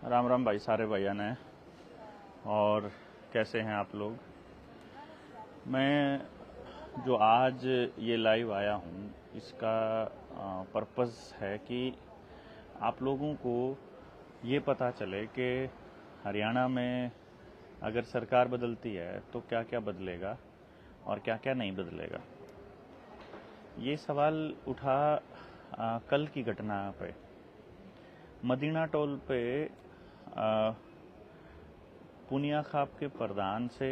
राम राम भाई, सारे भैया ने। और कैसे हैं आप लोग? मैं जो आज ये लाइव आया हूँ, इसका पर्पस है कि आप लोगों को ये पता चले कि हरियाणा में अगर सरकार बदलती है तो क्या क्या बदलेगा और क्या क्या नहीं बदलेगा। ये सवाल उठा कल की घटना पे। मदीना टोल पे पुनिया खाप के प्रधान से,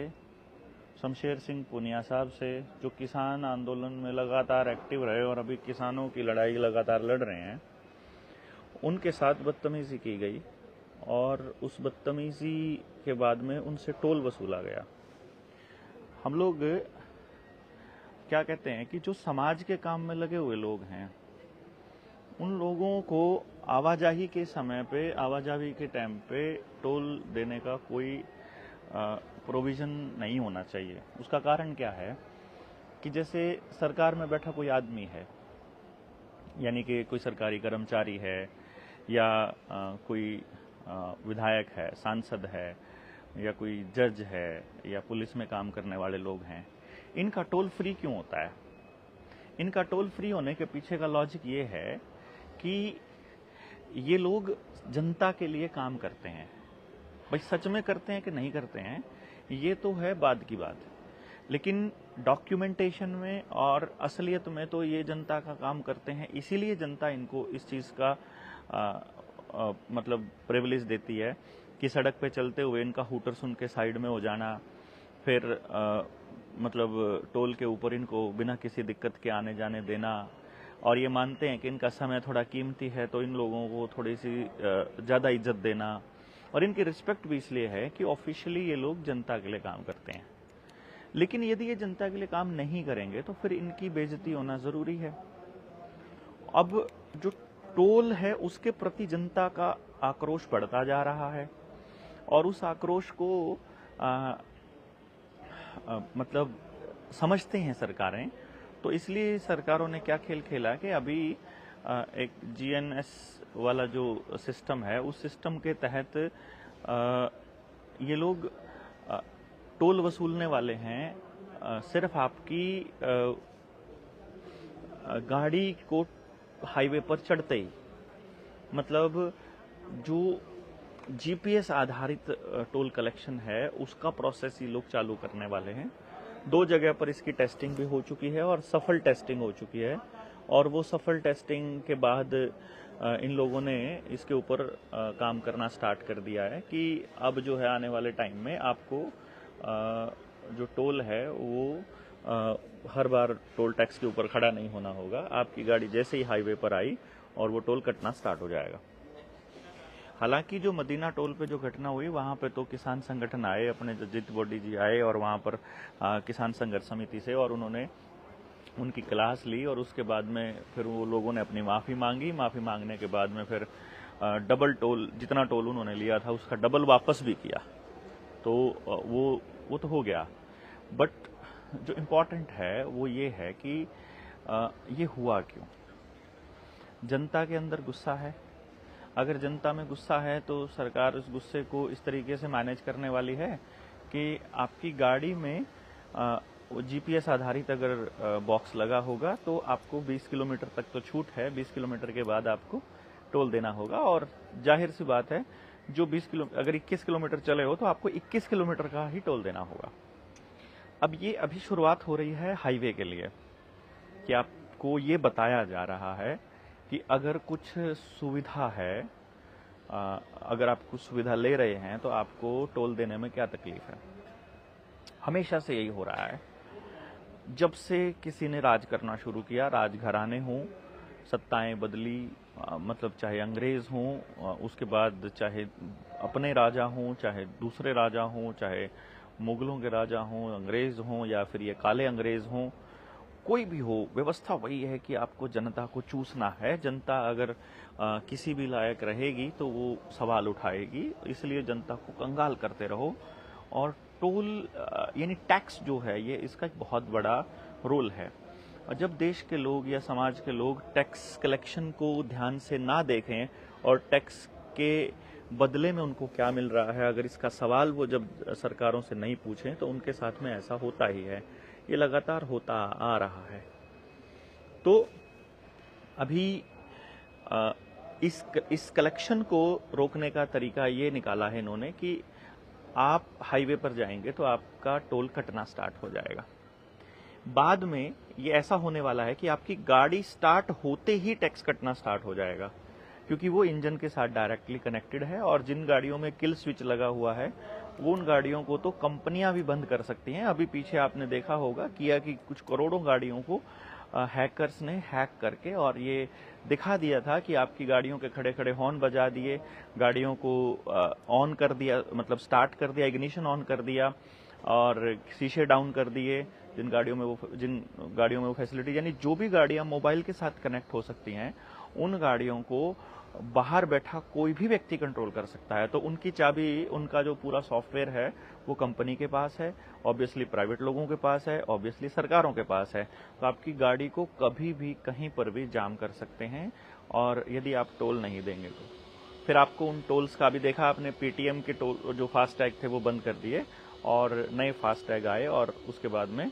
शमशेर सिंह पुनिया साहब से, जो किसान आंदोलन में लगातार एक्टिव रहे और अभी किसानों की लड़ाई लगातार लड़ रहे हैं, उनके साथ बदतमीजी की गई और उस बदतमीजी के बाद में उनसे टोल वसूला गया। हम लोग क्या कहते हैं कि जो समाज के काम में लगे हुए लोग हैं, उन लोगों को आवाजाही के समय पे, आवाजाही के टाइम पे टोल देने का कोई प्रोविजन नहीं होना चाहिए। उसका कारण क्या है कि जैसे सरकार में बैठा कोई आदमी है, यानी कि कोई सरकारी कर्मचारी है या कोई विधायक है, सांसद है, या कोई जज है, या पुलिस में काम करने वाले लोग हैं, इनका टोल फ्री क्यों होता है? इनका टोल फ्री होने के पीछे का लॉजिक ये है कि ये लोग जनता के लिए काम करते हैं। भाई सच में करते हैं कि नहीं करते हैं, ये तो है बाद की बात, लेकिन डॉक्यूमेंटेशन में और असलियत में तो ये जनता का काम करते हैं। इसीलिए जनता इनको इस चीज़ का मतलब प्रिविलेज देती है कि सड़क पे चलते हुए इनका हूटर सुन के साइड में हो जाना, फिर मतलब टोल के ऊपर इनको बिना किसी दिक्कत के आने जाने देना। और ये मानते हैं कि इनका समय थोड़ा कीमती है तो इन लोगों को थोड़ी सी ज़्यादा इज्जत देना। और इनकी रिस्पेक्ट भी इसलिए है कि ऑफिशियली ये लोग जनता के लिए काम करते हैं। लेकिन यदि ये जनता के लिए काम नहीं करेंगे तो फिर इनकी बेइज्जती होना ज़रूरी है। अब जो टोल है उसके प्रति जनता का आक्रोश बढ़ता जा रहा है और उस आक्रोश को मतलब समझते हैं सरकारें। तो इसलिए सरकारों ने क्या खेल खेला कि अभी एक जीएनएस वाला जो सिस्टम है, उस सिस्टम के तहत ये लोग टोल वसूलने वाले हैं सिर्फ आपकी गाड़ी को हाईवे पर चढ़ते ही। मतलब जो जीपीएस आधारित टोल कलेक्शन है, उसका प्रोसेस ये लोग चालू करने वाले हैं। 2 जगह पर इसकी टेस्टिंग भी हो चुकी है और सफल टेस्टिंग हो चुकी है। और वो सफल टेस्टिंग के बाद इन लोगों ने इसके ऊपर काम करना स्टार्ट कर दिया है कि अब जो है आने वाले टाइम में आपको जो टोल है वो हर बार टोल टैक्स के ऊपर खड़ा नहीं होना होगा। आपकी गाड़ी जैसे ही हाईवे पर आई और वो टोल कटना स्टार्ट हो जाएगा। हालांकि जो मदीना टोल पे जो घटना हुई, वहां पे तो किसान संगठन आए, अपने जित बॉडी जी आए और वहां पर किसान संघर्ष समिति से, और उन्होंने उनकी क्लास ली और उसके बाद में फिर वो लोगों ने अपनी माफ़ी मांगी। माफ़ी मांगने के बाद में फिर डबल टोल, जितना टोल उन्होंने लिया था उसका डबल वापस भी किया। तो वो तो हो गया। बट जो इम्पोर्टेंट है वो ये है कि ये हुआ क्यों? जनता के अंदर गुस्सा है। अगर जनता में गुस्सा है तो सरकार उस गुस्से को इस तरीके से मैनेज करने वाली है कि आपकी गाड़ी में जीपीएस आधारित अगर बॉक्स लगा होगा तो आपको 20 किलोमीटर तक तो छूट है, 20 किलोमीटर के बाद आपको टोल देना होगा। और जाहिर सी बात है, जो 20 किलो अगर 21 किलोमीटर चले हो तो आपको 21 किलोमीटर का ही टोल देना होगा। अब ये अभी शुरुआत हो रही है हाईवे के लिए कि आपको ये बताया जा रहा है कि अगर कुछ सुविधा है, अगर आप कुछ सुविधा ले रहे हैं तो आपको टोल देने में क्या तकलीफ है। हमेशा से यही हो रहा है। जब से किसी ने राज करना शुरू किया, राजघराने हों, सत्ताएं बदली, मतलब चाहे अंग्रेज हों, उसके बाद चाहे अपने राजा हों, चाहे दूसरे राजा हों, चाहे मुगलों के राजा हों, अंग्रेज हों, या फिर ये काले अंग्रेज हों, कोई भी हो, व्यवस्था वही है कि आपको जनता को चूसना है। जनता अगर किसी भी लायक रहेगी तो वो सवाल उठाएगी, इसलिए जनता को कंगाल करते रहो। और टोल यानी टैक्स जो है, ये इसका एक बहुत बड़ा रोल है। और जब देश के लोग या समाज के लोग टैक्स कलेक्शन को ध्यान से ना देखें और टैक्स के बदले में उनको क्या मिल रहा है, अगर इसका सवाल वो जब सरकारों से नहीं पूछें तो उनके साथ में ऐसा होता ही है, ये लगातार होता आ रहा है। तो अभी इस कलेक्शन को रोकने का तरीका ये निकाला है इन्होंने कि आप हाईवे पर जाएंगे तो आपका टोल कटना स्टार्ट हो जाएगा। बाद में ये ऐसा होने वाला है कि आपकी गाड़ी स्टार्ट होते ही टैक्स कटना स्टार्ट हो जाएगा, क्योंकि वो इंजन के साथ डायरेक्टली कनेक्टेड है। और जिन गाड़ियों में किल स्विच लगा हुआ है वो उन गाड़ियों को तो कंपनियां भी बंद कर सकती हैं। अभी पीछे आपने देखा होगा किया कि कुछ करोड़ों गाड़ियों को हैकर्स ने हैक करके और ये दिखा दिया था कि आपकी गाड़ियों के खड़े खड़े हॉर्न बजा दिए, गाड़ियों को ऑन कर दिया, मतलब स्टार्ट कर दिया, इग्निशन ऑन कर दिया और शीशे डाउन कर दिए। जिन गाड़ियों में वो फैसिलिटी, यानी जो भी गाड़ियां मोबाइल के साथ कनेक्ट हो सकती हैं उन गाड़ियों को बाहर बैठा कोई भी व्यक्ति कंट्रोल कर सकता है। तो उनकी चाबी, उनका जो पूरा सॉफ्टवेयर है वो कंपनी के पास है, ऑब्वियसली प्राइवेट लोगों के पास है, ऑब्वियसली सरकारों के पास है। तो आपकी गाड़ी को कभी भी कहीं पर भी जाम कर सकते हैं, और यदि आप टोल नहीं देंगे तो फिर आपको उन टोल्स का भी देखा आपने, पेटीएम के टोल जो फास्टैग थे वो बंद कर दिए और नए फास्टैग आए, और उसके बाद में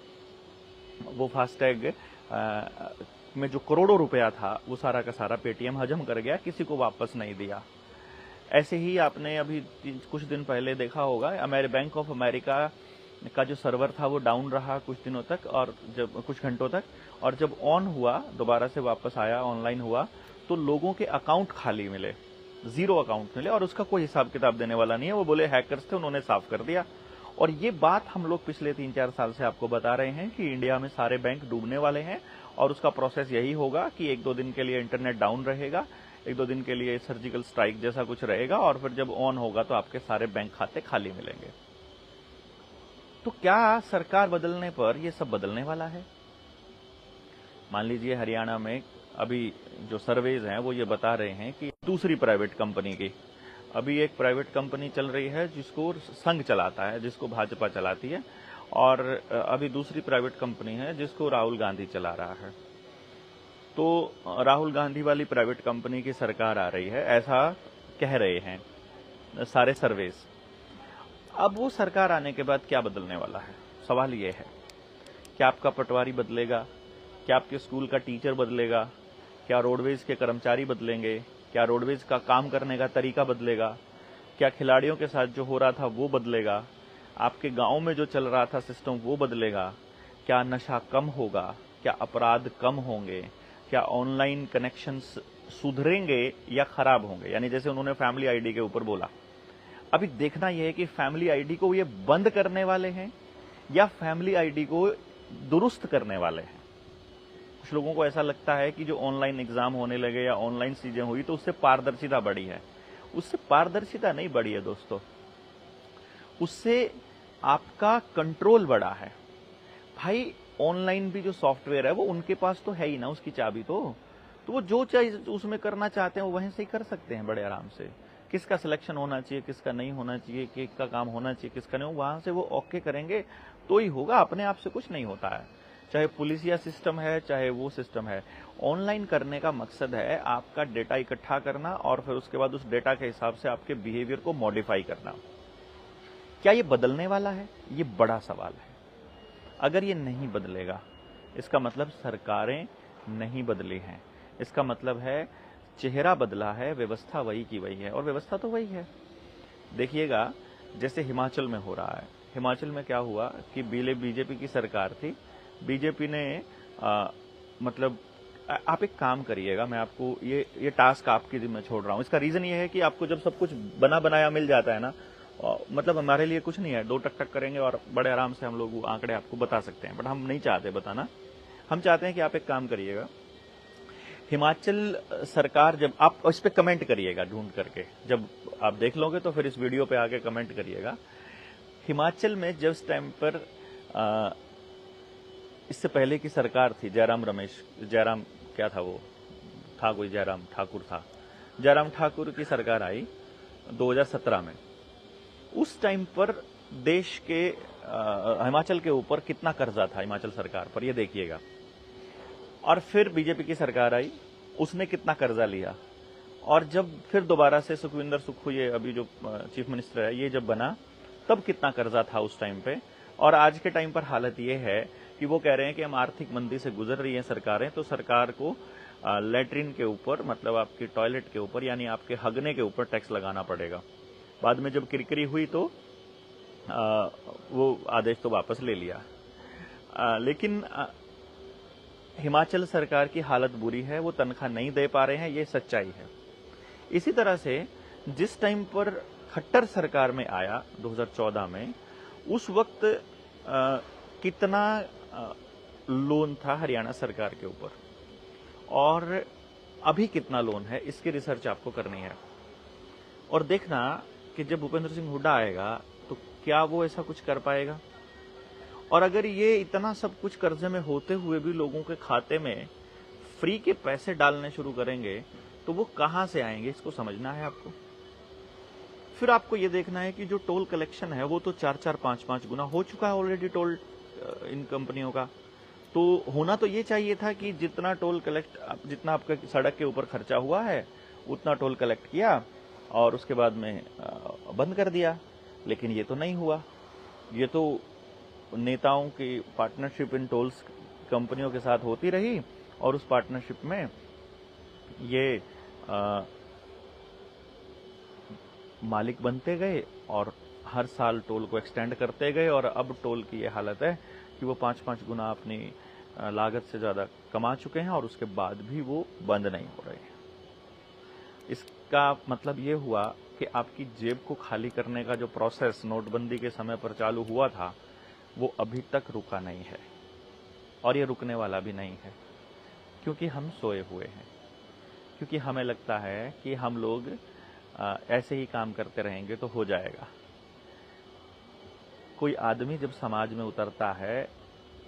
वो फास्टैग में जो करोड़ों रुपया था वो सारा का सारा पेटीएम हजम कर गया, किसी को वापस नहीं दिया। ऐसे ही आपने अभी कुछ दिन पहले देखा होगा, बैंक ऑफ अमेरिका का जो सर्वर था वो डाउन रहा कुछ दिनों तक, और जब कुछ घंटों तक, और जब ऑन हुआ, दोबारा से वापस आया, ऑनलाइन हुआ, तो लोगों के अकाउंट खाली मिले, 0 अकाउंट मिले, और उसका कोई हिसाब किताब देने वाला नहीं है। वो बोले हैकर्स थे, उन्होंने साफ कर दिया। और ये बात हम लोग पिछले 3-4 साल से आपको बता रहे हैं कि इंडिया में सारे बैंक डूबने वाले हैं, और उसका प्रोसेस यही होगा कि 1-2 दिन के लिए इंटरनेट डाउन रहेगा, 1-2 दिन के लिए सर्जिकल स्ट्राइक जैसा कुछ रहेगा, और फिर जब ऑन होगा तो आपके सारे बैंक खाते खाली मिलेंगे। तो क्या सरकार बदलने पर यह सब बदलने वाला है? मान लीजिए हरियाणा में अभी जो सर्वेज हैं वो ये बता रहे हैं कि दूसरी प्राइवेट कंपनी की, अभी एक प्राइवेट कंपनी चल रही है जिसको संघ चलाता है, जिसको भाजपा चलाती है, और अभी दूसरी प्राइवेट कंपनी है जिसको राहुल गांधी चला रहा है। तो राहुल गांधी वाली प्राइवेट कंपनी की सरकार आ रही है, ऐसा कह रहे हैं सारे सर्वेज। अब वो सरकार आने के बाद क्या बदलने वाला है? सवाल ये है, क्या आपका पटवारी बदलेगा? क्या आपके स्कूल का टीचर बदलेगा? क्या रोडवेज के कर्मचारी बदलेंगे? क्या रोडवेज का काम करने का तरीका बदलेगा? क्या खिलाड़ियों के साथ जो हो रहा था वो बदलेगा? आपके गांव में जो चल रहा था सिस्टम वो बदलेगा? क्या नशा कम होगा? क्या अपराध कम होंगे? क्या ऑनलाइन कनेक्शंस सुधरेंगे या खराब होंगे? यानी जैसे उन्होंने फैमिली आईडी के ऊपर बोला, अभी देखना यह है कि फैमिली आईडी को ये बंद करने वाले हैं या फैमिली आईडी को दुरुस्त करने वाले हैं। कुछ लोगों को ऐसा लगता है कि जो ऑनलाइन एग्जाम होने लगे या ऑनलाइन चीजें हुई तो उससे पारदर्शिता बढ़ी है। उससे पारदर्शिता नहीं बढ़ी है दोस्तों, उससे आपका कंट्रोल बढ़ा है। भाई ऑनलाइन भी जो सॉफ्टवेयर है वो उनके पास तो है ही ना, उसकी चाबी तो वो जो चीज उसमें करना चाहते हैं वो वहीं से ही कर सकते हैं बड़े आराम से। किसका सिलेक्शन होना चाहिए, किसका नहीं होना चाहिए, किसका काम होना चाहिए, किसका नहीं, वहां से वो ओके करेंगे तो ही होगा, अपने आप से कुछ नहीं होता है। चाहे पुलिसिया सिस्टम है, चाहे वो सिस्टम है, ऑनलाइन करने का मकसद है आपका डेटा इकट्ठा करना और फिर उसके बाद उस डेटा के हिसाब से आपके बिहेवियर को मॉडिफाई करना। क्या ये बदलने वाला है? ये बड़ा सवाल है। अगर ये नहीं बदलेगा इसका मतलब सरकारें नहीं बदली हैं, इसका मतलब है चेहरा बदला है, व्यवस्था वही की वही है, और व्यवस्था तो वही है। देखिएगा जैसे हिमाचल में हो रहा है, हिमाचल में क्या हुआ कि बीजेपी की सरकार थी, बीजेपी ने मतलब आप एक काम करिएगा, मैं आपको ये टास्क आपकी जिम्मे छोड़ रहा हूं। इसका रीजन ये है कि आपको जब सब कुछ बना बनाया मिल जाता है ना, मतलब हमारे लिए कुछ नहीं है, 2 टक टक करेंगे और बड़े आराम से हम लोग वो आंकड़े आपको बता सकते हैं, बट हम नहीं चाहते बताना। हम चाहते हैं कि आप एक काम करिएगा, हिमाचल सरकार, जब आप इस पे कमेंट करिएगा ढूंढ करके, जब आप देख लोगे तो फिर इस वीडियो पे आके कमेंट करिएगा। हिमाचल में जिस टाइम पर इससे पहले की सरकार थी, जयराम क्या था, वो था कोई जयराम ठाकुर था, जयराम ठाकुर की सरकार आई 2017 में। उस टाइम पर देश के हिमाचल के ऊपर कितना कर्जा था हिमाचल सरकार पर, ये देखिएगा। और फिर बीजेपी की सरकार आई, उसने कितना कर्जा लिया और जब फिर दोबारा से सुखविंदर सुक्खू, ये अभी जो चीफ मिनिस्टर है, ये जब बना, तब कितना कर्जा था उस टाइम पे। और आज के टाइम पर हालत ये है कि वो कह रहे हैं कि हम आर्थिक मंदी से गुजर रही हैं सरकारें, तो सरकार को लैट्रिन के ऊपर, मतलब आपकी टॉयलेट के ऊपर, यानी आपके हगने के ऊपर टैक्स लगाना पड़ेगा। बाद में जब किरकिरी हुई तो वो आदेश तो वापस ले लिया। लेकिन हिमाचल सरकार की हालत बुरी है, वो तनख्वाह नहीं दे पा रहे हैं, ये सच्चाई है। इसी तरह से जिस टाइम पर खट्टर सरकार में आया 2014 में, उस वक्त कितना लोन था हरियाणा सरकार के ऊपर और अभी कितना लोन है, इसकी रिसर्च आपको करनी है। और देखना कि जब भूपेंद्र सिंह हुड्डा आएगा तो क्या वो ऐसा कुछ कर पाएगा। और अगर ये इतना सब कुछ कर्जे में होते हुए भी लोगों के खाते में फ्री के पैसे डालने शुरू करेंगे तो वो कहां से आएंगे, इसको समझना है आपको। फिर आपको ये देखना है कि जो टोल कलेक्शन है वो तो 4-4, 5-5 गुना हो चुका है ऑलरेडी टोल इन कंपनियों का। तो होना तो ये चाहिए था कि जितना टोल कलेक्ट, जितना आपका सड़क के ऊपर खर्चा हुआ है उतना टोल कलेक्ट किया और उसके बाद में बंद कर दिया। लेकिन ये तो नहीं हुआ। ये तो नेताओं की पार्टनरशिप इन टोल्स कंपनियों के साथ होती रही और उस पार्टनरशिप में ये मालिक बनते गए और हर साल टोल को एक्सटेंड करते गए। और अब टोल की ये हालत है कि वो 5-5 गुना अपनी लागत से ज्यादा कमा चुके हैं और उसके बाद भी वो बंद नहीं हो रहे हैं। इसका मतलब ये हुआ कि आपकी जेब को खाली करने का जो प्रोसेस नोटबंदी के समय पर चालू हुआ था वो अभी तक रुका नहीं है और ये रुकने वाला भी नहीं है, क्योंकि हम सोए हुए हैं। क्योंकि हमें लगता है कि हम लोग ऐसे ही काम करते रहेंगे तो हो जाएगा। कोई आदमी जब समाज में उतरता है,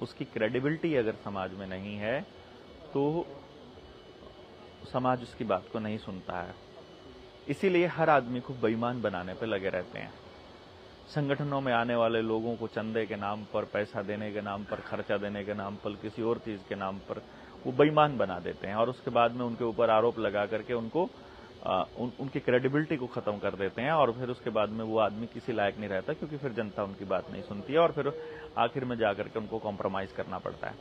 उसकी क्रेडिबिलिटी अगर समाज में नहीं है तो समाज उसकी बात को नहीं सुनता है। इसीलिए हर आदमी को बेईमान बनाने पे लगे रहते हैं। संगठनों में आने वाले लोगों को चंदे के नाम पर, पैसा देने के नाम पर, खर्चा देने के नाम पर, किसी और चीज के नाम पर वो बेईमान बना देते हैं और उसके बाद में उनके ऊपर आरोप लगा करके उनको उनकी क्रेडिबिलिटी को खत्म कर देते हैं। और फिर उसके बाद में वो आदमी किसी लायक नहीं रहता, क्योंकि फिर जनता उनकी बात नहीं सुनती है और फिर आखिर में जाकर के उनको कॉम्प्रोमाइज करना पड़ता है।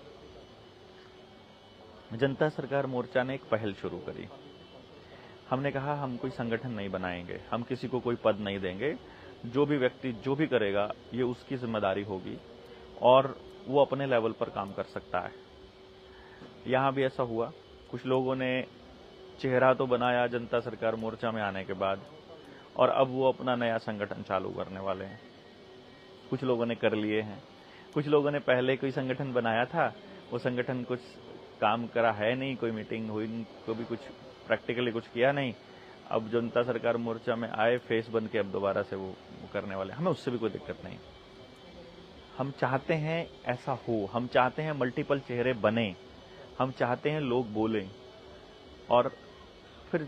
जनता सरकार मोर्चा ने एक पहल शुरू करी। हमने कहा हम कोई संगठन नहीं बनाएंगे, हम किसी को कोई पद नहीं देंगे, जो भी व्यक्ति जो भी करेगा ये उसकी जिम्मेदारी होगी और वो अपने लेवल पर काम कर सकता है। यहां भी ऐसा हुआ। कुछ लोगों ने चेहरा तो बनाया जनता सरकार मोर्चा में आने के बाद और अब वो अपना नया संगठन चालू करने वाले हैं। कुछ लोगों ने कर लिए हैं, कुछ लोगों ने पहले कोई संगठन बनाया था, वो संगठन कुछ काम करा है नहीं, कोई मीटिंग हुई, कभी कुछ प्रैक्टिकली कुछ किया नहीं। अब जनता सरकार मोर्चा में आए, फेस बन के अब दोबारा से वो करने वाले। हमें उससे भी कोई दिक्कत नहीं। हम चाहते हैं ऐसा हो, हम चाहते हैं मल्टीपल चेहरे बने, हम चाहते हैं लोग बोलें और फिर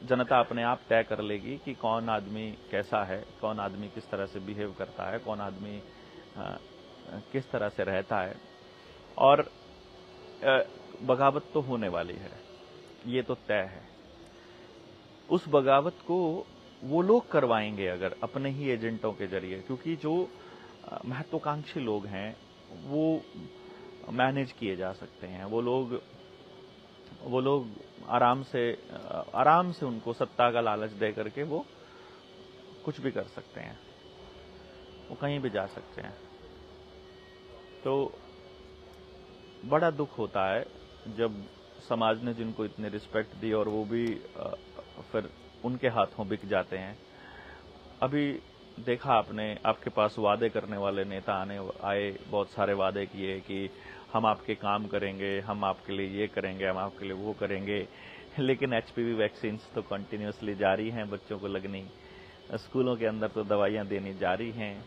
जनता अपने आप तय कर लेगी कि कौन आदमी कैसा है, कौन आदमी किस तरह से बिहेव करता है, कौन आदमी किस तरह से रहता है। और बगावत तो होने वाली है, ये तो तय है। उस बगावत को वो लोग करवाएंगे अगर अपने ही एजेंटों के जरिए, क्योंकि जो महत्वाकांक्षी लोग हैं वो मैनेज किए जा सकते हैं। वो लोग आराम से उनको सत्ता का लालच दे करके वो कुछ भी कर सकते हैं, वो कहीं भी जा सकते हैं। तो बड़ा दुख होता है जब समाज ने जिनको इतनी रिस्पेक्ट दी और वो भी फिर उनके हाथों बिक जाते हैं। अभी देखा आपने, आपके पास वादे करने वाले नेता आए, बहुत सारे वादे किए कि हम आपके काम करेंगे, हम आपके लिए ये करेंगे, हम आपके लिए वो करेंगे। लेकिन एचपीवी वैक्सीन्स तो कंटिन्यूसली जारी हैं बच्चों को लगनी, स्कूलों के अंदर तो दवाइयां देनी जारी हैं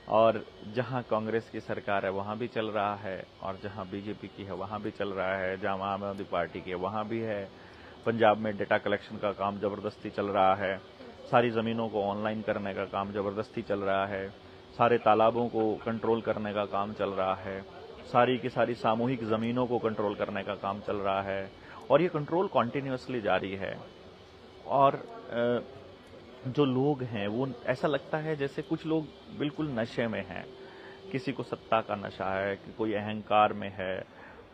और जहां कांग्रेस की सरकार है वहां भी चल रहा है और जहां बीजेपी की है वहां भी चल रहा है, जहां आम आदमी पार्टी की है वहां भी है। पंजाब में डेटा कलेक्शन का काम जबरदस्ती चल रहा है, सारी जमीनों को ऑनलाइन करने का काम जबरदस्ती चल रहा है, सारे तालाबों को कंट्रोल करने का काम चल रहा है, सारी की सारी सामूहिक जमीनों को कंट्रोल करने का काम चल रहा है और ये कंट्रोल कॉन्टिन्यूसली जारी है। और जो लोग हैं वो ऐसा लगता है जैसे कुछ लोग बिल्कुल नशे में हैं। किसी को सत्ता का नशा है, कि कोई अहंकार में है,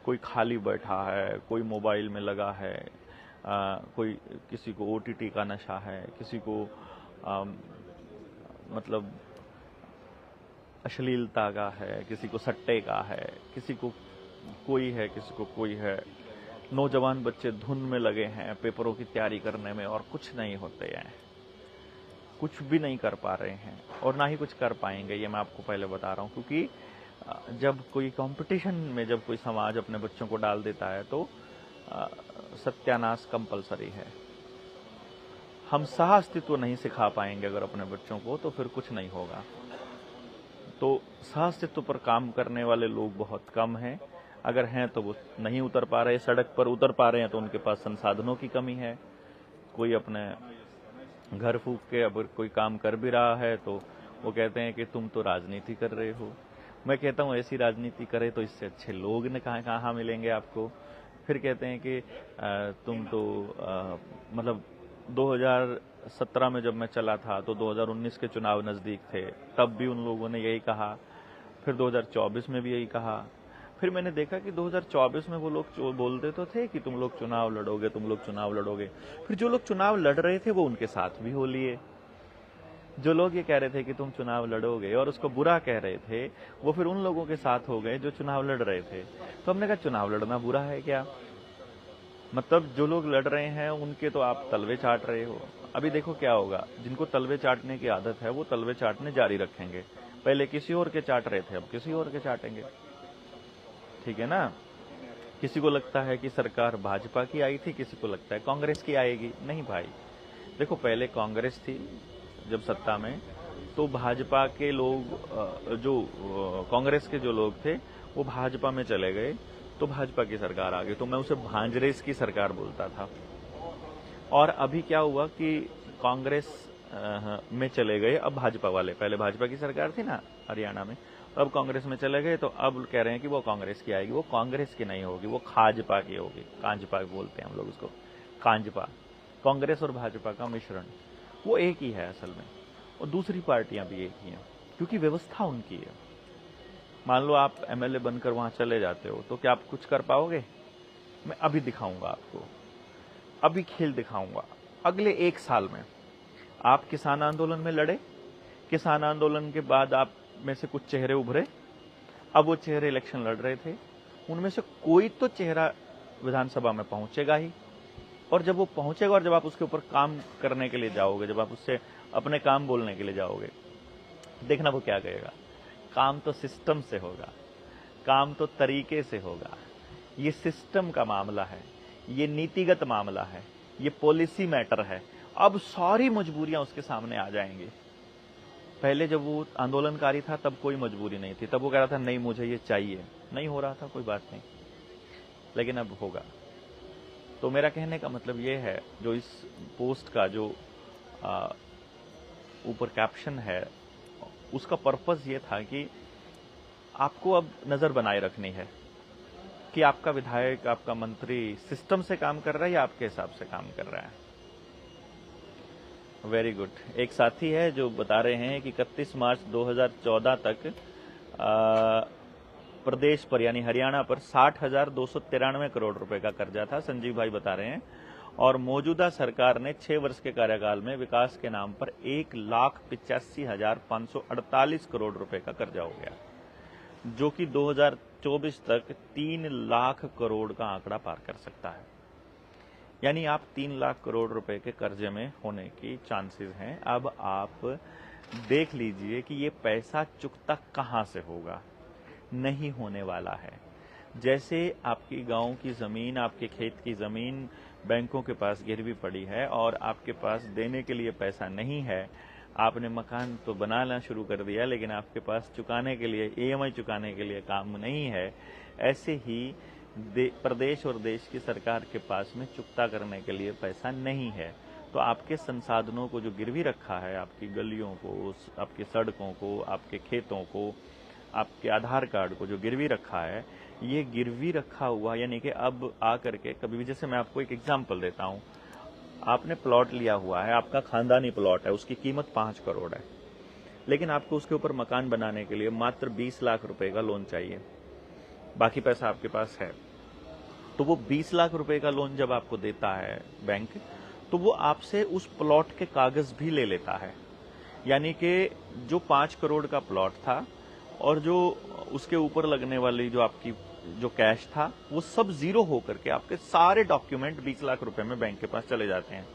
कोई खाली बैठा है, कोई मोबाइल में लगा है, कोई किसी को ओटीटी का नशा है, किसी को मतलब अश्लीलता का है, किसी को सट्टे का है, किसी को कोई है, किसी को कोई है। नौजवान बच्चे धुन में लगे हैं पेपरों की तैयारी करने में और कुछ नहीं होते हैं, कुछ भी नहीं कर पा रहे हैं और ना ही कुछ कर पाएंगे, ये मैं आपको पहले बता रहा हूं। क्योंकि जब कोई कंपटीशन में जब कोई समाज अपने बच्चों को डाल देता है तो सत्यानाश कंपलसरी है। हम सह अस्तित्व नहीं सिखा पाएंगे अगर अपने बच्चों को, तो फिर कुछ नहीं होगा। तो सह अस्तित्व पर काम करने वाले लोग बहुत कम हैं। अगर हैं तो वो नहीं उतर पा रहे, सड़क पर उतर पा रहे हैं तो उनके पास संसाधनों की कमी है। कोई अपने घर फूंक के अगर कोई काम कर भी रहा है तो वो कहते हैं कि तुम तो राजनीति कर रहे हो। मैं कहता हूँ ऐसी राजनीति करे तो इससे अच्छे लोग ने कहाँ मिलेंगे आपको। फिर कहते हैं कि तुम तो मतलब 2017 में जब मैं चला था तो 2019 के चुनाव नजदीक थे, तब भी उन लोगों ने यही कहा। फिर 2024 में भी यही कहा। फिर मैंने देखा कि 2024 में वो लोग बोलते तो थे कि तुम लोग चुनाव लड़ोगे, तुम लोग चुनाव लड़ोगे। फिर जो लोग चुनाव लड़ रहे थे वो उनके साथ भी हो लिए। जो लोग ये कह रहे थे कि तुम चुनाव लड़ोगे और उसको बुरा कह रहे थे, वो फिर उन लोगों के साथ हो गए जो चुनाव लड़ रहे थे। तो हमने कहा चुनाव लड़ना बुरा है क्या? मतलब जो लोग लड़ रहे हैं उनके तो आप तलवे चाट रहे हो। अभी देखो क्या होगा, जिनको तलवे चाटने की आदत है वो तलवे चाटने जारी रखेंगे। पहले किसी और के चाट रहे थे, अब किसी और के चाटेंगे। ठीक है ना? किसी को लगता है कि सरकार भाजपा की आई थी, किसी को लगता है कांग्रेस की आएगी। नहीं भाई, देखो पहले कांग्रेस थी जब सत्ता में, तो भाजपा के लोग जो कांग्रेस के जो लोग थे वो भाजपा में चले गए तो भाजपा की सरकार आ गई, तो मैं उसे भांजरेस की सरकार बोलता था। और अभी क्या हुआ कि कांग्रेस में चले गए अब भाजपा वाले। पहले भाजपा की सरकार थी ना हरियाणा में, तो अब कांग्रेस में चले गए, तो अब कह रहे हैं कि वो कांग्रेस की आएगी। वो कांग्रेस की नहीं होगी, वो खाजपा की होगी। कांजपा बोलते हैं हम लोग उसको, कांजपा। कांग्रेस और भाजपा का मिश्रण, वो एक ही है असल में, और दूसरी पार्टियां भी एक ही हैं, क्योंकि व्यवस्था उनकी है। मान लो आप एमएलए बनकर वहां चले जाते हो तो क्या आप कुछ कर पाओगे? मैं अभी दिखाऊंगा आपको, अभी खेल दिखाऊंगा। अगले 1 साल में आप किसान आंदोलन में लड़े, किसान आंदोलन के बाद आप में से कुछ चेहरे उभरे, अब वो चेहरे इलेक्शन लड़ रहे थे, उनमें से कोई तो चेहरा विधानसभा में पहुंचेगा ही। और जब वो पहुंचेगा और जब आप उसके ऊपर काम करने के लिए जाओगे, जब आप उससे अपने काम बोलने के लिए जाओगे, देखना वो क्या कहेगा। काम तो सिस्टम से होगा, काम तो तरीके से होगा। ये सिस्टम का मामला है, ये नीतिगत मामला है, ये पॉलिसी मैटर है। अब सारी मजबूरियां उसके सामने आ जाएंगी। पहले जब वो आंदोलनकारी था तब कोई मजबूरी नहीं थी, तब वो कह रहा था नहीं मुझे ये चाहिए, नहीं हो रहा था कोई बात नहीं, लेकिन अब होगा। तो मेरा कहने का मतलब ये है, जो इस पोस्ट का जो ऊपर कैप्शन है उसका पर्पस ये था कि आपको अब नजर बनाए रखनी है कि आपका विधायक, आपका मंत्री सिस्टम से काम कर रहा है या आपके हिसाब से काम कर रहा है। Very good. एक साथी है जो बता रहे हैं कि 31 मार्च 2014 तक प्रदेश पर यानी हरियाणा पर 60,293 करोड़ रुपए का कर्जा था। संजीव भाई बता रहे हैं। और मौजूदा सरकार ने 6 वर्ष के कार्यकाल में विकास के नाम पर 1,85,548 करोड़ रुपए का कर्जा हो गया, जो कि 2024 तक 3 लाख करोड़ का आंकड़ा पार कर सकता है। यानी आप 3 लाख करोड़ रुपए के कर्जे में होने की चांसेस हैं। अब आप देख लीजिए कि ये पैसा चुकता कहां से होगा। नहीं होने वाला है। जैसे आपकी गांव की जमीन, आपके खेत की जमीन बैंकों के पास गिरवी पड़ी है और आपके पास देने के लिए पैसा नहीं है, आपने मकान तो बनाना शुरू कर दिया लेकिन आपके पास चुकाने के लिए, ईएमआई चुकाने के लिए काम नहीं है। ऐसे ही प्रदेश और देश की सरकार के पास में चुकता करने के लिए पैसा नहीं है। तो आपके संसाधनों को जो गिरवी रखा है, आपकी गलियों को, आपकी सड़कों को, आपके खेतों को, आपके आधार कार्ड को जो गिरवी रखा है, ये गिरवी रखा हुआ यानी कि अब आकर के कभी भी, जैसे मैं आपको एक एग्जांपल देता हूं, आपने प्लॉट लिया हुआ है, आपका खानदानी प्लॉट है, उसकी कीमत 5 करोड़ है, लेकिन आपको उसके ऊपर मकान बनाने के लिए मात्र 20 लाख रुपए का लोन चाहिए, बाकी पैसा आपके पास है। तो वो 20 लाख रुपए का लोन जब आपको देता है बैंक, तो वो आपसे उस प्लॉट के कागज भी ले लेता है। यानी कि जो 5 करोड़ का प्लॉट था और जो उसके ऊपर लगने वाली जो आपकी जो कैश था, वो सब जीरो होकर के आपके सारे डॉक्यूमेंट 20 लाख रुपए में बैंक के पास चले जाते हैं।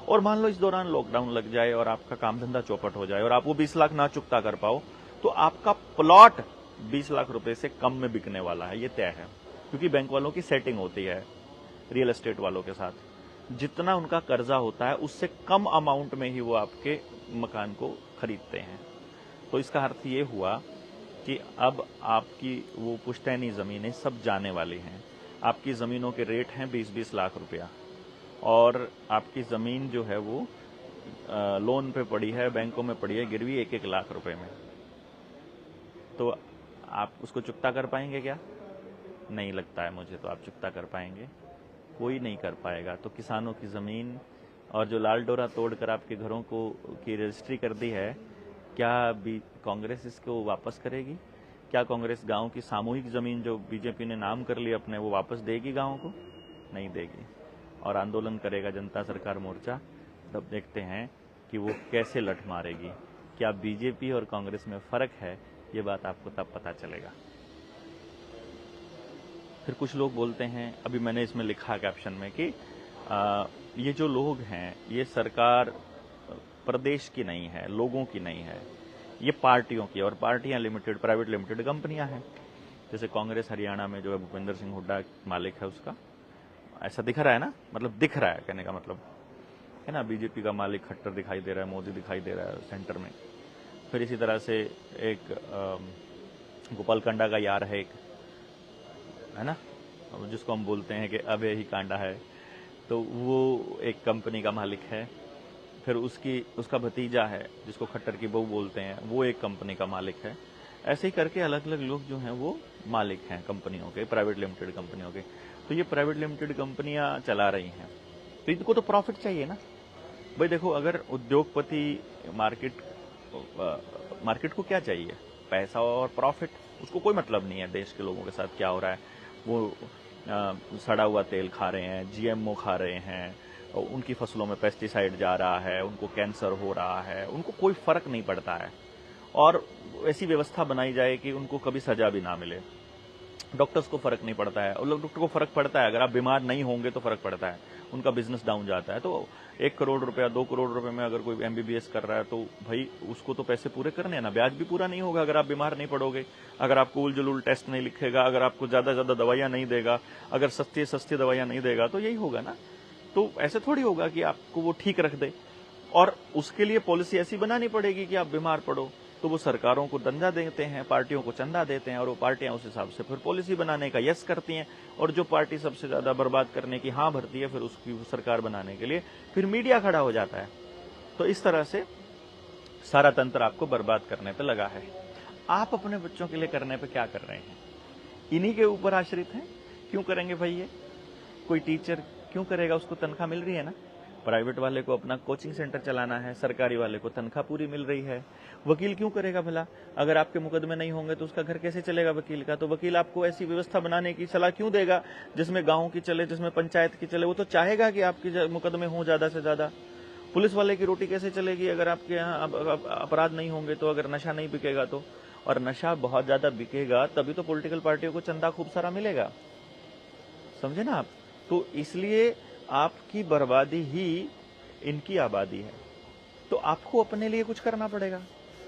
और मान लो इस दौरान लॉकडाउन लग जाए और आपका काम धंधा चौपट हो जाए और आप वो 20 लाख ना चुकता कर पाओ, तो आपका प्लॉट 20 लाख रुपए से कम में बिकने वाला है, ये तय है। क्योंकि बैंक वालों की सेटिंग होती है रियल एस्टेट वालों के साथ, जितना उनका कर्जा होता है उससे कम अमाउंट में ही वो आपके मकान को खरीदते हैं। तो इसका अर्थ ये हुआ कि अब आपकी वो पुश्तैनी जमीनें सब जाने वाली हैं। आपकी जमीनों के रेट हैं 20-20 लाख रुपया, और आपकी जमीन जो है वो लोन पे पड़ी है, बैंकों में पड़ी है गिरवी 1-1 लाख रुपए में। तो आप उसको चुकता कर पाएंगे क्या? नहीं लगता है मुझे तो आप चुकता कर पाएंगे, कोई नहीं कर पाएगा। तो किसानों की जमीन और जो लाल डोरा तोड़कर आपके घरों को की रजिस्ट्री कर दी है, क्या कांग्रेस इसको वापस करेगी? क्या कांग्रेस गांव की सामूहिक जमीन जो बीजेपी ने नाम कर ली अपने, वो वापस देगी गांव को? नहीं देगी। और आंदोलन करेगा जनता सरकार मोर्चा, तब देखते हैं कि वो कैसे लठ मारेगी। क्या बीजेपी और कांग्रेस में फर्क है, ये बात आपको तब पता चलेगा। फिर कुछ लोग बोलते हैं, अभी मैंने इसमें लिखा कैप्शन में कि ये जो लोग हैं ये सरकार प्रदेश की नहीं है, लोगों की नहीं है, ये पार्टियों की, और पार्टियां लिमिटेड, प्राइवेट लिमिटेड कंपनियां हैं। जैसे कांग्रेस हरियाणा में जो है भूपेंद्र सिंह हुड्डा मालिक है उसका, ऐसा दिख रहा है ना, मतलब दिख रहा है कहने का मतलब है ना। बीजेपी का मालिक खट्टर दिखाई दे रहा है, मोदी दिखाई दे रहा है सेंटर में। फिर इसी तरह से एक गोपाल कांडा का यार है एक, है ना, जिसको हम बोलते हैं कि अब यही कांडा है, तो वो एक कंपनी का मालिक है। फिर उसका भतीजा है जिसको खट्टर की बहू बोलते हैं, वो एक कंपनी का मालिक है। ऐसे ही करके अलग अलग लोग जो हैं वो मालिक हैं कंपनियों के, प्राइवेट लिमिटेड कंपनियों के। तो ये प्राइवेट लिमिटेड कंपनियां चला रही हैं, तो इनको तो प्रॉफिट चाहिए ना भाई। देखो, अगर उद्योगपति मार्केट को क्या चाहिए? पैसा और प्रॉफिट। उसको कोई मतलब नहीं है देश के लोगों के साथ क्या हो रहा है। वो सड़ा हुआ तेल खा रहे हैं, जीएमओ खा रहे हैं, उनकी फसलों में पेस्टिसाइड जा रहा है, उनको कैंसर हो रहा है, उनको कोई फर्क नहीं पड़ता है। और ऐसी व्यवस्था बनाई जाए कि उनको कभी सजा भी ना मिले। डॉक्टर्स को फर्क नहीं पड़ता है, और डॉक्टर को फर्क पड़ता है अगर आप बीमार नहीं होंगे तो फर्क पड़ता है, उनका बिजनेस डाउन जाता है। तो 1 करोड़ रुपया 2 करोड़ रुपए में अगर कोई एमबीबीएस कर रहा है तो भाई उसको तो पैसे पूरे करने हैं ना, ब्याज भी पूरा नहीं होगा अगर आप बीमार नहीं पड़ोगे, अगर आपको उलझुल टेस्ट नहीं लिखेगा, अगर आपको ज्यादा ज्यादा दवाइयां नहीं देगा, अगर सस्ती सस्ती दवाइयां नहीं देगा, तो यही होगा ना। तो ऐसे थोड़ी होगा कि आपको वो ठीक रख दे, और उसके लिए पॉलिसी ऐसी बनानी पड़ेगी कि आप बीमार पड़ो तो वो सरकारों को दंदा देते हैं, पार्टियों को चंदा देते हैं, और वो पार्टियां उस हिसाब से फिर पॉलिसी बनाने का यस करती हैं, और जो पार्टी सबसे ज्यादा बर्बाद करने की हाँ भरती है फिर उसकी सरकार बनाने के लिए फिर मीडिया खड़ा हो जाता है। तो इस तरह से सारा तंत्र आपको बर्बाद करने पे लगा है। आप अपने बच्चों के लिए करने पे क्या कर रहे हैं? इन्हीं के ऊपर आश्रित हैं। क्यों करेंगे भाई? ये कोई टीचर क्यों करेगा? उसको तनख्वाह मिल रही है ना। प्राइवेट वाले को अपना कोचिंग सेंटर चलाना है, सरकारी वाले को तनख्वाह पूरी मिल रही है। वकील क्यों करेगा भला? अगर आपके मुकदमे नहीं होंगे तो उसका घर कैसे चलेगा वकील का? तो वकील आपको ऐसी व्यवस्था बनाने की सलाह क्यों देगा जिसमें गांव की चले, जिसमें पंचायत की चले? वो तो चाहेगा कि आपके मुकदमे हों ज्यादा से ज्यादा। पुलिस वाले की रोटी कैसे चलेगी अगर आपके यहाँ अपराध नहीं होंगे तो, अगर नशा नहीं बिकेगा तो? और नशा बहुत ज्यादा बिकेगा तभी तो पॉलिटिकल पार्टियों को चंदा खूब सारा मिलेगा, समझे ना आप। तो इसलिए आपकी बर्बादी ही इनकी आबादी है। तो आपको अपने लिए कुछ करना पड़ेगा।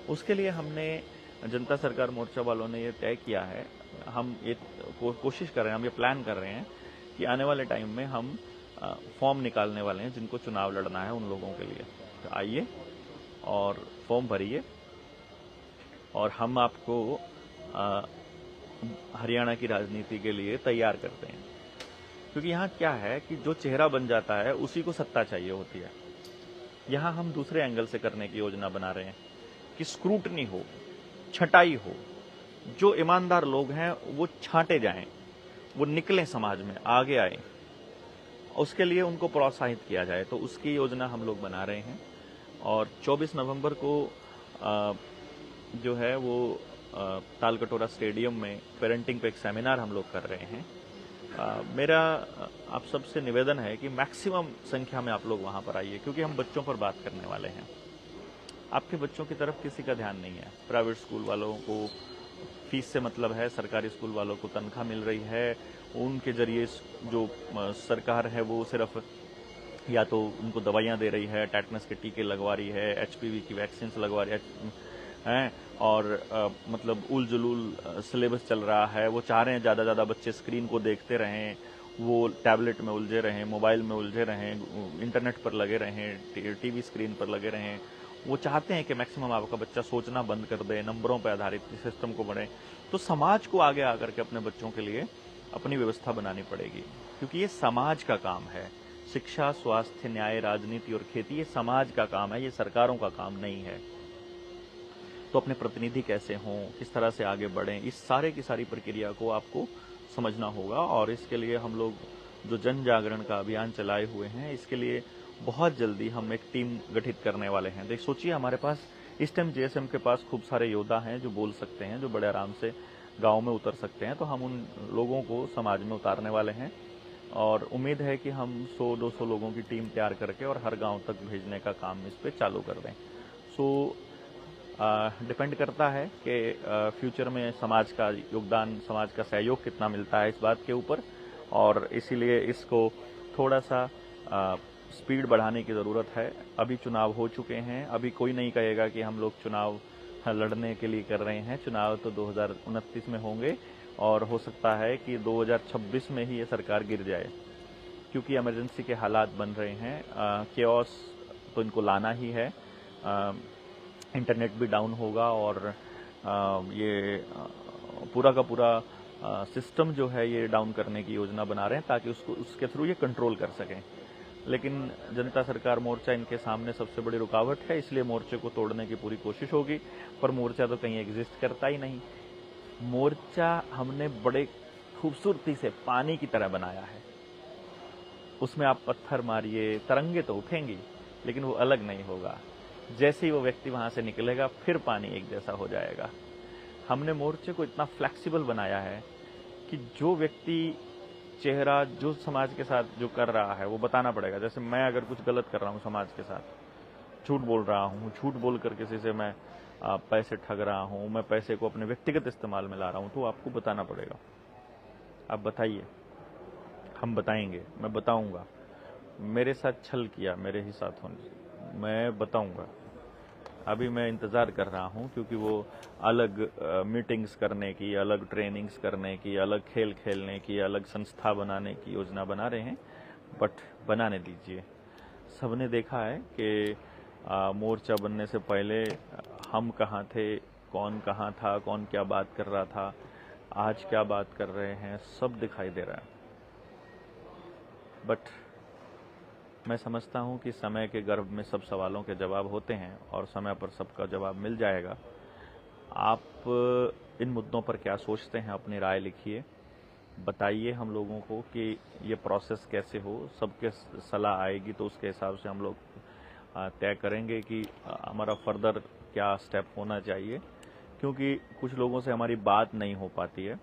उसके लिए हमने जनता सरकार मोर्चा वालों ने ये तय किया है, हम ये कोशिश कर रहे हैं, हम ये प्लान कर रहे हैं कि आने वाले टाइम में हम फॉर्म निकालने वाले हैं जिनको चुनाव लड़ना है उन लोगों के लिए। तो आइए और फॉर्म भरिए, और हम आपको हरियाणा की राजनीति के लिए तैयार करते हैं। क्योंकि यहाँ क्या है कि जो चेहरा बन जाता है उसी को सत्ता चाहिए होती है। यहाँ हम दूसरे एंगल से करने की योजना बना रहे हैं कि स्क्रूटनी हो, छटाई हो, जो ईमानदार लोग हैं वो छांटे जाएं, वो निकलें समाज में, आगे आए, उसके लिए उनको प्रोत्साहित किया जाए, तो उसकी योजना हम लोग बना रहे हैं। और 24 नवंबर को जो है वो तालकटोरा स्टेडियम में पेरेंटिंग पे एक सेमिनार हम लोग कर रहे हैं। मेरा आप सबसे निवेदन है कि मैक्सिमम संख्या में आप लोग वहां पर आइए, क्योंकि हम बच्चों पर बात करने वाले हैं। आपके बच्चों की तरफ किसी का ध्यान नहीं है। प्राइवेट स्कूल वालों को फीस से मतलब है, सरकारी स्कूल वालों को तनख्वाह मिल रही है, उनके जरिए जो सरकार है वो सिर्फ या तो उनको दवाइयां दे रही है, टेटनस के टीके लगवा रही है, एचपीवी की वैक्सीन लगवा रही है, और मतलब उल जुलूल सिलेबस चल रहा है। वो चाह रहे हैं ज़्यादा ज़्यादा बच्चे स्क्रीन को देखते रहें, वो टैबलेट में उलझे रहें, मोबाइल में उलझे रहें, इंटरनेट पर लगे रहें, टीवी स्क्रीन पर लगे रहें। वो चाहते हैं कि मैक्सिमम आपका बच्चा सोचना बंद कर दे, नंबरों पर आधारित सिस्टम को बढ़े। तो समाज को आगे आकर के अपने बच्चों के लिए अपनी व्यवस्था बनानी पड़ेगी, क्योंकि ये समाज का काम है। शिक्षा, स्वास्थ्य, न्याय, राजनीति और खेती ये समाज का काम है, ये सरकारों का काम नहीं है। तो अपने प्रतिनिधि कैसे हों, किस तरह से आगे बढ़ें, इस सारे की सारी प्रक्रिया को आपको समझना होगा। और इसके लिए हम लोग जो जन जागरण का अभियान चलाए हुए हैं, इसके लिए बहुत जल्दी हम एक टीम गठित करने वाले हैं। देख सोचिए, हमारे पास इस टाइम जेएसएम के पास खूब सारे योद्धा हैं जो बोल सकते हैं, जो बड़े आराम से गांव में उतर सकते हैं। तो हम उन लोगों को समाज में उतारने वाले हैं और उम्मीद है कि हम 100-200 लोगों की टीम तैयार करके और हर गांव तक भेजने का काम इस पे चालू कर दें। सो डिपेंड करता है कि फ्यूचर में समाज का योगदान, समाज का सहयोग कितना मिलता है इस बात के ऊपर, और इसीलिए इसको थोड़ा सा स्पीड बढ़ाने की ज़रूरत है। अभी चुनाव हो चुके हैं, अभी कोई नहीं कहेगा कि हम लोग चुनाव लड़ने के लिए कर रहे हैं। चुनाव तो 2029 में होंगे और हो सकता है कि 2026 में ही ये सरकार गिर जाए, क्योंकि इमरजेंसी के हालात बन रहे हैं। केओस तो इनको लाना ही है, इंटरनेट भी डाउन होगा और ये पूरा का पूरा सिस्टम जो है ये डाउन करने की योजना बना रहे हैं ताकि उसके थ्रू ये कंट्रोल कर सकें। लेकिन जनता सरकार मोर्चा इनके सामने सबसे बड़ी रुकावट है, इसलिए मोर्चे को तोड़ने की पूरी कोशिश होगी। पर मोर्चा तो कहीं एग्जिस्ट करता ही नहीं। मोर्चा हमने बड़े खूबसूरती से पानी की तरह बनाया है, उसमें आप पत्थर मारिए, तरंगे तो उठेंगी, लेकिन वो अलग नहीं होगा। जैसे ही वो व्यक्ति वहां से निकलेगा, फिर पानी एक जैसा हो जाएगा। हमने मोर्चे को इतना फ्लेक्सिबल बनाया है कि जो व्यक्ति चेहरा जो समाज के साथ जो कर रहा है वो बताना पड़ेगा। जैसे मैं अगर कुछ गलत कर रहा हूँ समाज के साथ, झूठ बोल रहा हूँ, झूठ बोलकर किसी से मैं पैसे ठग रहा हूँ, मैं पैसे को अपने व्यक्तिगत इस्तेमाल में ला रहा हूँ, तो आपको बताना पड़ेगा। आप बताइए, हम बताएंगे, मैं बताऊंगा। मेरे साथ छल किया, मेरे ही साथ होने, मैं बताऊंगा। अभी मैं इंतज़ार कर रहा हूं, क्योंकि वो अलग मीटिंग्स करने की, अलग ट्रेनिंग्स करने की, अलग खेल खेलने की, अलग संस्था बनाने की योजना बना रहे हैं। बट बनाने दीजिए। सबने देखा है कि मोर्चा बनने से पहले हम कहाँ थे, कौन कहाँ था, कौन क्या बात कर रहा था, आज क्या बात कर रहे हैं, सब दिखाई दे रहा है। बट मैं समझता हूं कि समय के गर्भ में सब सवालों के जवाब होते हैं और समय पर सबका जवाब मिल जाएगा। आप इन मुद्दों पर क्या सोचते हैं, अपनी राय लिखिए, बताइए हम लोगों को कि ये प्रोसेस कैसे हो। सबके सलाह आएगी तो उसके हिसाब से हम लोग तय करेंगे कि हमारा फर्दर क्या स्टेप होना चाहिए, क्योंकि कुछ लोगों से हमारी बात नहीं हो पाती है,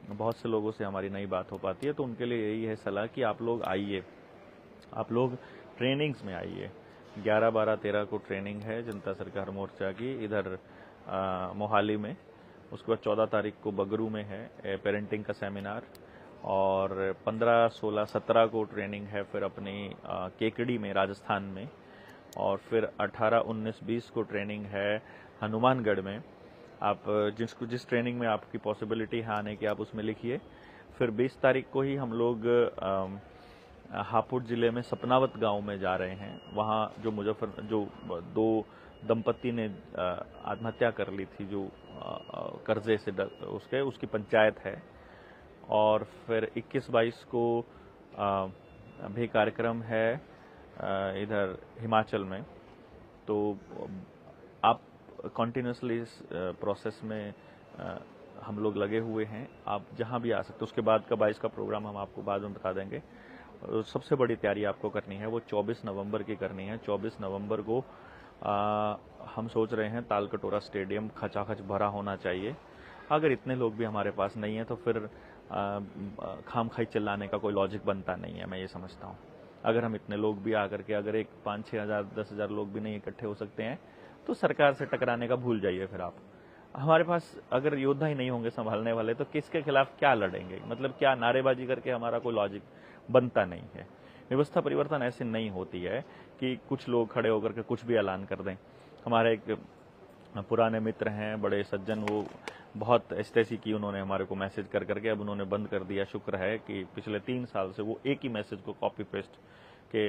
बहुत से लोगों से हमारी नहीं बात हो पाती है। तो उनके लिए यही है सलाह कि आप लोग आइए, आप लोग ट्रेनिंग्स में आइए। 11, 12, 13 को ट्रेनिंग है जनता सरकार मोर्चा की इधर मोहाली में। उसके बाद 14 तारीख को बगरू में है पेरेंटिंग का सेमिनार, और 15, 16, 17 को ट्रेनिंग है फिर अपनी केकड़ी में राजस्थान में, और फिर 18, 19, 20 को ट्रेनिंग है हनुमानगढ़ में। आप जिस ट्रेनिंग में आपकी पॉसिबिलिटी है आने की, आप उसमें लिखिए। फिर 20 तारीख को ही हम लोग हापुड़ जिले में सपनावत गांव में जा रहे हैं। वहां जो 2 दंपत्ति ने आत्महत्या कर ली थी, जो कर्जे से उसकी पंचायत है। और फिर 21-22 को भी कार्यक्रम है इधर हिमाचल में। तो आप कंटिन्यूसली इस प्रोसेस में हम लोग लगे हुए हैं। आप जहां भी आ सकते हैं। उसके बाद का 22 का प्रोग्राम हम आपको बाद में बता देंगे। सबसे बड़ी तैयारी आपको करनी है वो 24 नवंबर की करनी है। 24 नवंबर को हम सोच रहे हैं ताल कटोरा स्टेडियम खचाखच भरा होना चाहिए। अगर इतने लोग भी हमारे पास नहीं है तो फिर खाम खाई चिल्लाने का कोई लॉजिक बनता नहीं है, मैं ये समझता हूँ। अगर हम इतने लोग भी आकर के अगर एक 5-6 हज़ार 10,000 लोग भी नहीं इकट्ठे हो सकते हैं तो सरकार से टकराने का भूल जाइए। फिर आप हमारे पास अगर योद्धा ही नहीं होंगे संभालने वाले तो किसके खिलाफ क्या लड़ेंगे, मतलब क्या नारेबाजी करके हमारा कोई लॉजिक बनता नहीं है। व्यवस्था परिवर्तन ऐसे नहीं होती है कि कुछ लोग खड़े होकर के कुछ भी ऐलान कर दें। हमारे एक पुराने मित्र हैं, बड़े सज्जन, वो बहुत एस्टेसी की उन्होंने हमारे को मैसेज कर करके, अब उन्होंने बंद कर दिया। शुक्र है कि पिछले 3 साल से वो एक ही मैसेज को कॉपी पेस्ट के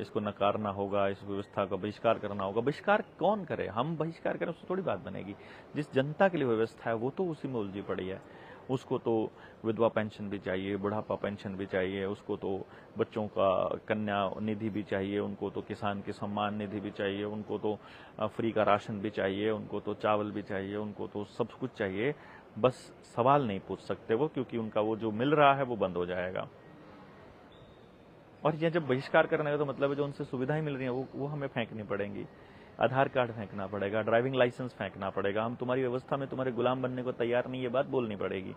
इसको नकारना होगा, इस व्यवस्था का बहिष्कार करना होगा। बहिष्कार कौन करे? हम बहिष्कार करें उससे थोड़ी बात बनेगी। जिस जनता के लिए व्यवस्था है वो तो उसी में उलझी पड़ी है। उसको तो विधवा पेंशन भी चाहिए, बुढ़ापा पेंशन भी चाहिए, उसको तो बच्चों का कन्या निधि भी चाहिए, उनको तो किसान की सम्मान निधि भी चाहिए, उनको तो फ्री का राशन भी चाहिए, उनको तो चावल भी चाहिए, उनको तो सब कुछ चाहिए। बस सवाल नहीं पूछ सकते वो, क्योंकि उनका वो जो मिल रहा है वो बंद हो जाएगा। और ये जब बहिष्कार करने का तो मतलब है जो उनसे सुविधाएं मिल रही हैं वो हमें फेंकनी पड़ेंगी। आधार कार्ड फेंकना पड़ेगा, ड्राइविंग लाइसेंस फेंकना पड़ेगा। हम तुम्हारी व्यवस्था में तुम्हारे गुलाम बनने को तैयार नहीं, ये बात बोलनी पड़ेगी।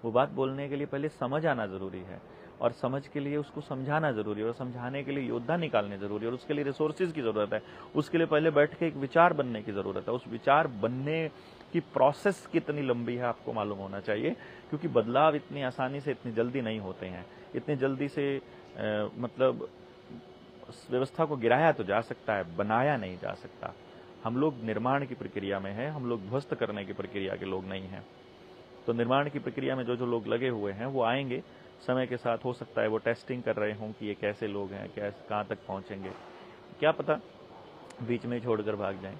वो बात बोलने के लिए पहले समझ आना जरूरी है, और समझ के लिए उसको समझाना जरूरी है, और समझाने के लिए योद्धा निकालने जरूरी है, और उसके लिए रिसोर्सेज की जरूरत है। उसके लिए पहले बैठ के एक विचार बनने की जरूरत है। उस विचार बनने की प्रोसेस कितनी लंबी है आपको मालूम होना चाहिए, क्योंकि बदलाव इतनी आसानी से इतनी जल्दी नहीं होते हैं। इतनी जल्दी से मतलब व्यवस्था को गिराया तो जा सकता है, बनाया नहीं जा सकता। हम लोग निर्माण की प्रक्रिया में हैं, हम लोग ध्वस्त करने की प्रक्रिया के लोग नहीं हैं। तो निर्माण की प्रक्रिया में जो जो लोग लगे हुए हैं वो आएंगे समय के साथ। हो सकता है वो टेस्टिंग कर रहे हों कि ये कैसे लोग हैं, कहाँ तक पहुंचेंगे, क्या पता बीच में छोड़कर भाग जाएं।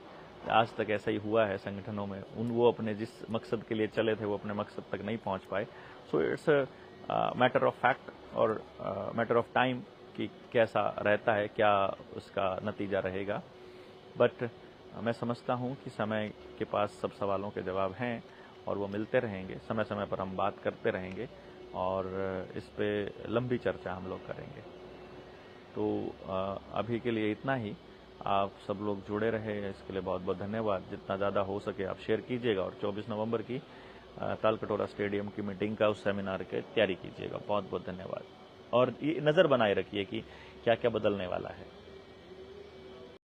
आज तक ऐसा ही हुआ है संगठनों में, वो अपने जिस मकसद के लिए चले थे वो अपने मकसद तक नहीं पहुंच पाए। So it's matter of fact और मैटर ऑफ टाइम कि कैसा रहता है, क्या उसका नतीजा रहेगा। बट मैं समझता हूं कि समय के पास सब सवालों के जवाब हैं और वो मिलते रहेंगे। समय समय पर हम बात करते रहेंगे और इस पे लंबी चर्चा हम लोग करेंगे। तो अभी के लिए इतना ही। आप सब लोग जुड़े रहे, इसके लिए बहुत बहुत धन्यवाद। जितना ज़्यादा हो सके आप शेयर कीजिएगा, और 24 नवंबर की ताल कटोरा स्टेडियम की मीटिंग का, उस सेमिनार की तैयारी कीजिएगा। बहुत बहुत धन्यवाद। और ये नज़र बनाए रखिए कि क्या क्या बदलने वाला है।